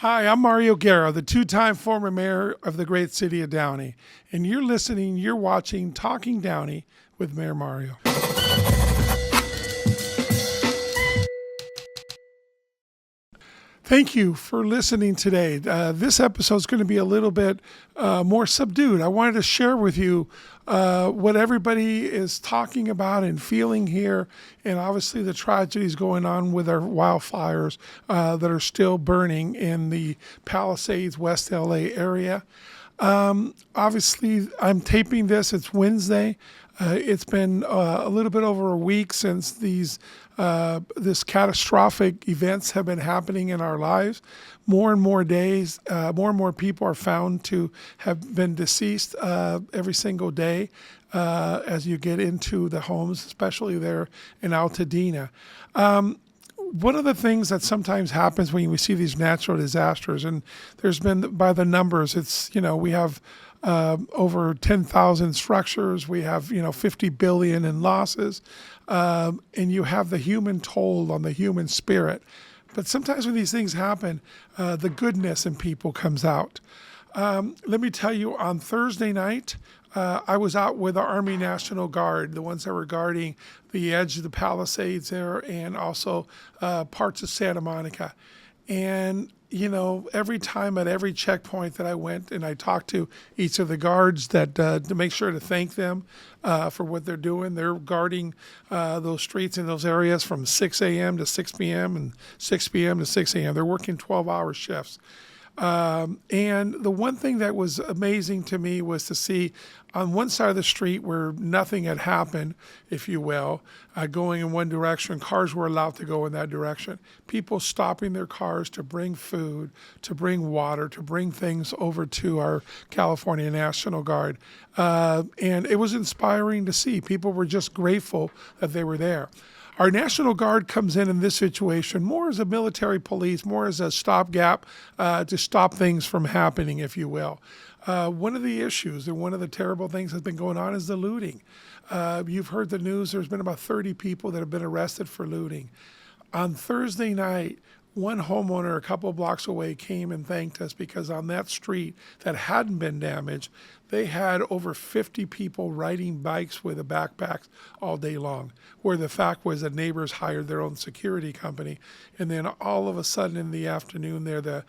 Hi, I'm Mario Guerra, the two-time former mayor of the great city of Downey. And you're watching Talking Downey with Mayor Mario. Thank you for listening today. This episode is going to be a little bit more subdued. I wanted to share with you what everybody is talking about and feeling here, and obviously the tragedies going on with our wildfires that are still burning in the Palisades, West LA area. Obviously, I'm taping this. It's Wednesday. It's been a little bit over a week since this catastrophic events have been happening in our lives. More and more days, more and more people are found to have been deceased every single day as you get into the homes, especially there in Altadena. One of the things that sometimes happens when we see these natural disasters, and there's been, by the numbers, we have over 10,000 structures. We have, 50 billion in losses. And you have the human toll on the human spirit. But sometimes when these things happen, the goodness in people comes out. Let me tell you, on Thursday night, I was out with the Army National Guard, the ones that were guarding the edge of the Palisades there and also parts of Santa Monica. And, every time at every checkpoint that I went and I talked to each of the guards to make sure to thank them for what they're doing. They're guarding those streets in those areas from 6 a.m. to 6 p.m. and 6 p.m. to 6 a.m. They're working 12-hour shifts. And the one thing that was amazing to me was to see on one side of the street where nothing had happened, if you will, going in one direction, cars were allowed to go in that direction. People stopping their cars to bring food, to bring water, to bring things over to our California National Guard. And it was inspiring to see. People were just grateful that they were there. Our National Guard comes in this situation more as a military police, more as a stopgap to stop things from happening, if you will. One of the issues and one of the terrible things that's been going on is the looting. You've heard the news. There's been about 30 people that have been arrested for looting. On Thursday night, one homeowner a couple blocks away came and thanked us because on that street that hadn't been damaged, they had over 50 people riding bikes with backpacks all day long, where the fact was that neighbors hired their own security company. And then all of a sudden in the afternoon there, the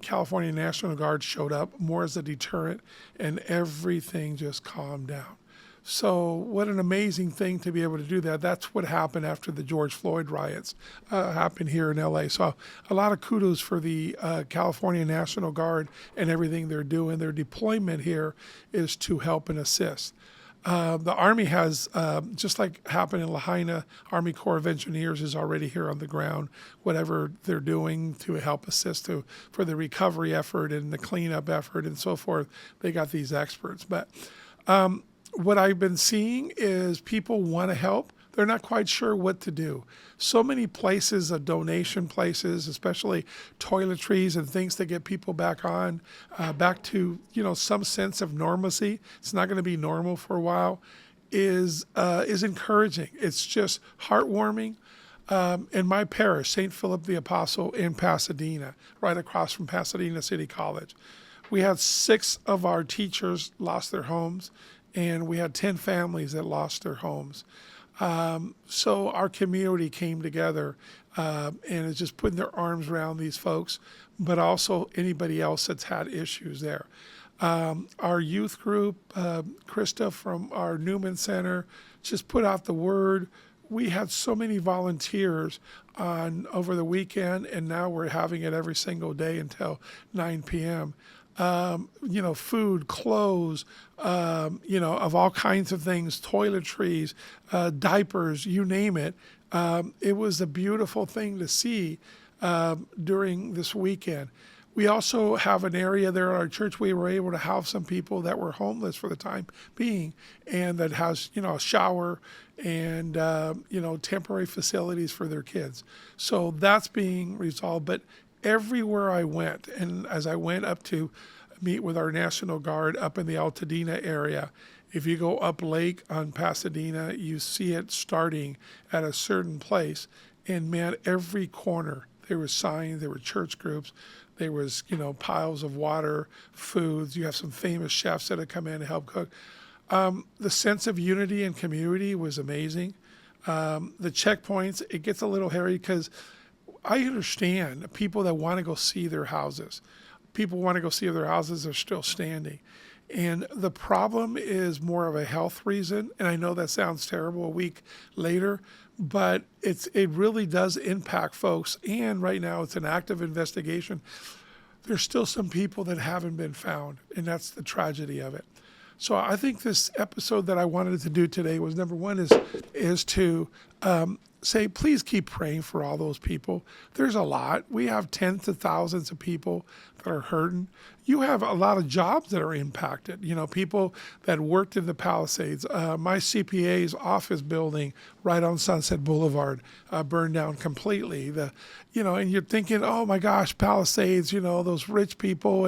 California National Guard showed up more as a deterrent, and everything just calmed down. So what an amazing thing to be able to do that. That's what happened after the George Floyd riots happened here in LA. So a lot of kudos for the California National Guard and everything they're doing. Their deployment here is to help and assist. The Army has, just like happened in Lahaina, Army Corps of Engineers is already here on the ground, whatever they're doing to help assist for the recovery effort and the cleanup effort and so forth. They got these experts. But what I've been seeing is people want to help. They're not quite sure what to do. So many places, donation places, especially toiletries and things to get people back to some sense of normalcy. It's not going to be normal for a while. Is encouraging. It's just heartwarming. In my parish, St. Philip the Apostle in Pasadena, right across from Pasadena City College, we had 6 of our teachers lost their homes. And we had 10 families that lost their homes. So our community came together and is just putting their arms around these folks, but also anybody else that's had issues there. Our youth group, Krista from our Newman Center, just put out the word. We had so many volunteers over the weekend, and now we're having it every single day until 9 p.m. Food, clothes, of all kinds of things, toiletries, diapers, you name it. It was a beautiful thing to see during this weekend. We also have an area there at our church. We were able to house some people that were homeless for the time being, and that has, a shower and, temporary facilities for their kids. So that's being resolved. But everywhere I went, and as I went up to meet with our National Guard up in the Altadena area, if you go up lake on Pasadena, you see it starting at a certain place. And man, every corner There were signs, there were church groups, there was, piles of water, foods. You have some famous chefs that had come in to help cook. The sense of unity and community was amazing. The checkpoints, it gets a little hairy because I understand people that want to go see their houses. People want to go see if their houses are still standing. And the problem is more of a health reason. And I know that sounds terrible a week later, but it really does impact folks. And right now it's an active investigation. There's still some people that haven't been found, and that's the tragedy of it. So I think this episode that I wanted to do today was, number one, is to say, please keep praying for all those people. There's a lot. We have tens of thousands of people that are hurting. You have a lot of jobs that are impacted. People that worked in the Palisades. My CPA's office building right on Sunset Boulevard burned down completely. And you're thinking, oh my gosh, Palisades, those rich people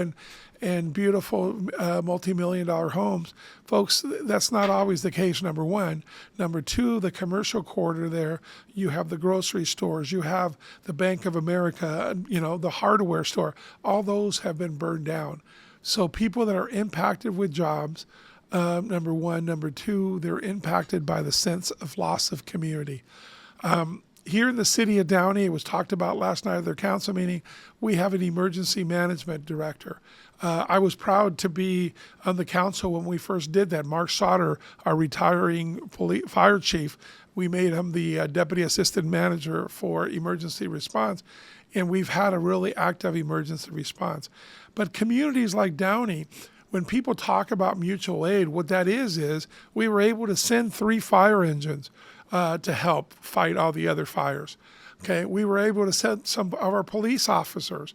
and beautiful multi-million-dollar homes. Folks, that's not always the case, number one. Number two, the commercial quarter there, you have the grocery stores, you have the Bank of America, the hardware store. All those have been burned down. So people that are impacted with jobs, number one. Number two, they're impacted by the sense of loss of community. Here in the city of Downey, it was talked about last night at their council meeting, we have an emergency management director. I was proud to be on the council when we first did that. Mark Sauter, our retiring fire chief, we made him the deputy assistant manager for emergency response, and we've had a really active emergency response. But communities like Downey, when people talk about mutual aid, what that is we were able to send 3 fire engines to help fight all the other fires. Okay, we were able to send some of our police officers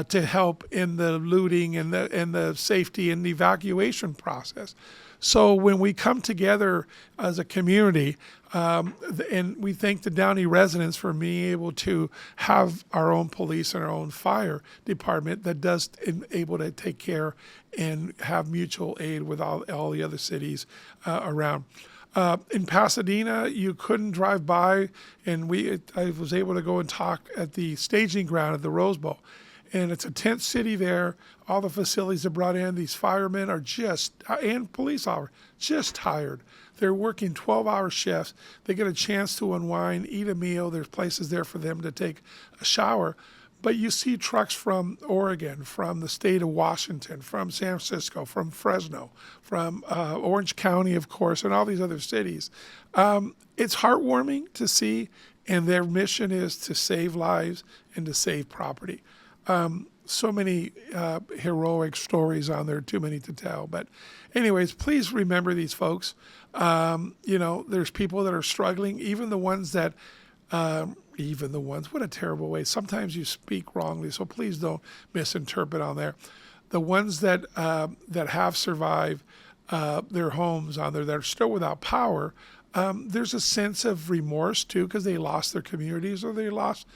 to help in the looting and the safety and the evacuation process. So when we come together as a community, and we thank the Downey residents for being able to have our own police and our own fire department that does able to take care and have mutual aid with all the other cities around. In Pasadena, you couldn't drive by, and I was able to go and talk at the staging ground at the Rose Bowl. And it's a tent city there. All the facilities are brought in. These firemen are and police officers, just tired. They're working 12-hour shifts. They get a chance to unwind, eat a meal. There's places there for them to take a shower. But you see trucks from Oregon, from the state of Washington, from San Francisco, from Fresno, from Orange County, of course, and all these other cities. It's heartwarming to see, and their mission is to save lives and to save property. So many heroic stories on there, too many to tell. But anyways, please remember these folks. There's people that are struggling, even the ones, what a terrible way. Sometimes you speak wrongly, so please don't misinterpret on there. The ones that have survived their homes on there that are still without power, there's a sense of remorse too, because they lost their communities or they lost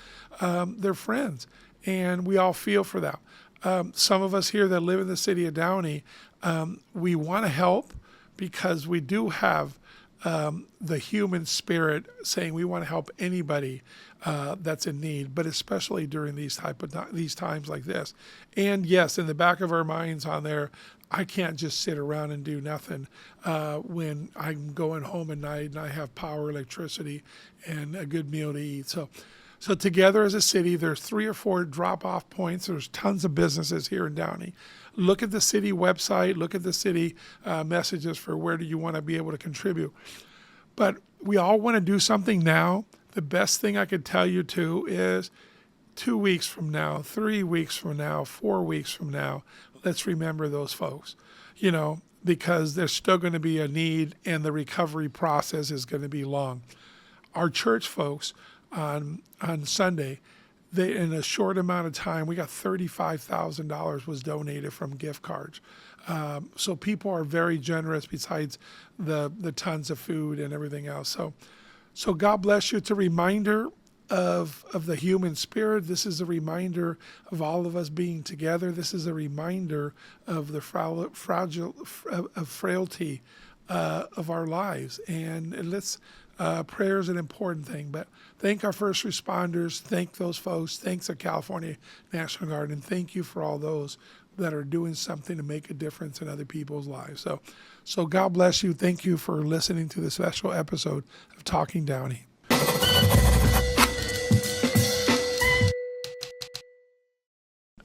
their friends, and we all feel for them. Some of us here that live in the city of Downey, we want to help because we do have the human spirit saying we want to help anybody that's in need, but especially during these times like this. And yes, in the back of our minds on there, I can't just sit around and do nothing when I'm going home at night and I have power, electricity, and a good meal to eat. So together as a city, there's 3 or 4 drop-off points. There's tons of businesses here in Downey. Look at the city website. Look at the city messages for where do you want to be able to contribute. But we all want to do something now. The best thing I could tell you, too, is 2 weeks from now, 3 weeks from now, 4 weeks from now, let's remember those folks, because there's still going to be a need and the recovery process is going to be long. Our church folks on Sunday, in a short amount of time, we got $35,000 was donated from gift cards. So people are very generous besides the tons of food and everything else. So God bless you. It's a reminder of the human spirit. This is a reminder of all of us being together. This is a reminder of the frailty of our lives. And let's prayer is an important thing. But thank our first responders, thank those folks, thanks the California National Guard, and thank you for all those that are doing something to make a difference in other people's lives. So God bless you. Thank you for listening to this special episode of Talking Downey.